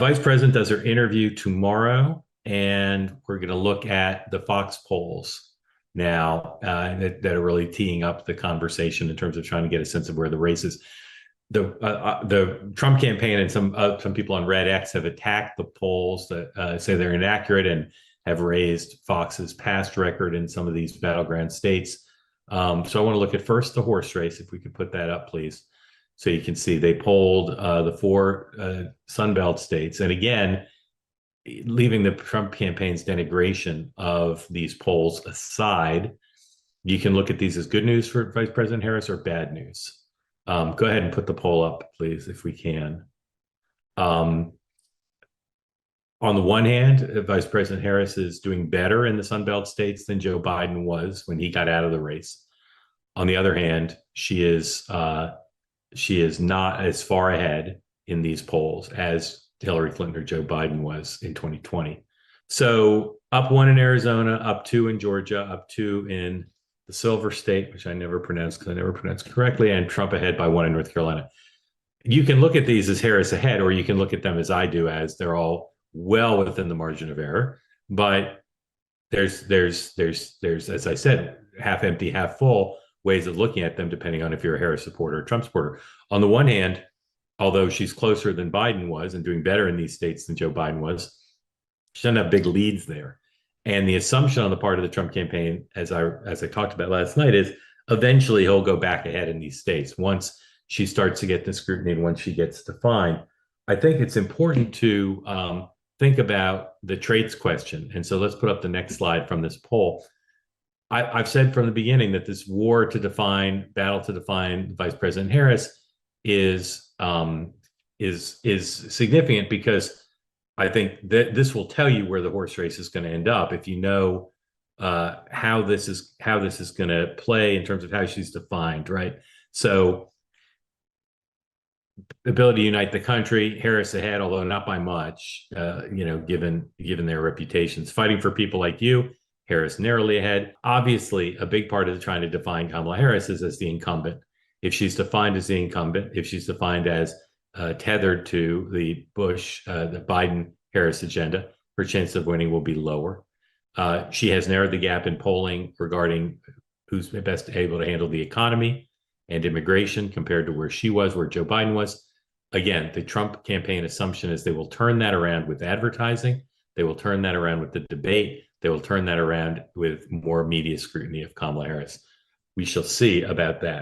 Vice President does her interview tomorrow, and we're going to look at the Fox polls now that are really teeing up the conversation in terms of trying to get a sense of where the race is. The Trump campaign and some people on Red X have attacked the polls that say they're inaccurate and have raised Fox's past record in some of these battleground states. So I want to look at first the horse race, if we could put that up, please. So you can see they polled the four Sunbelt states. And again, leaving the Trump campaign's denigration of these polls aside, you can look at these as good news for Vice President Harris or bad news. Go ahead and put the poll up, please, if we can. On the one hand, Vice President Harris is doing better in the Sunbelt states than Joe Biden was when he got out of the race. On the other hand, she is not as far ahead in these polls as Hillary Clinton or Joe Biden was in 2020. So up one in Arizona, up two in Georgia, up two in the Silver State, which I never pronounced because I never pronounced correctly, and Trump ahead by one in North Carolina. You can look at these as Harris ahead, or you can look at them as I do, as they're all well within the margin of error. But there's as I said, half empty, half full ways of looking at them, depending on if you're a Harris supporter or Trump supporter. On the one hand, although she's closer than Biden was and doing better in these states than Joe Biden was, she doesn't have big leads there. And the assumption on the part of the Trump campaign, as I talked about last night, is eventually he'll go back ahead in these states once she starts to get the scrutiny and once she gets defined. I think it's important to think about the traits question. And so let's put up the next slide from this poll. I've said from the beginning that this battle to define Vice President Harris is significant, because I think that this will tell you where the horse race is going to end up if you know how this is going to play in terms of how she's defined, right? So, ability to unite the country, Harris ahead, although not by much, given their reputations. Fighting for people like you, Harris narrowly ahead. Obviously, a big part of trying to define Kamala Harris is as the incumbent. If she's defined as the incumbent, if she's defined as tethered to the the Biden-Harris agenda, her chance of winning will be lower. She has narrowed the gap in polling regarding who's best able to handle the economy and immigration compared to where she was, where Joe Biden was. Again, the Trump campaign assumption is they will turn that around with advertising. They will turn that around with the debate. They will turn that around with more media scrutiny of Kamala Harris. We shall see about that.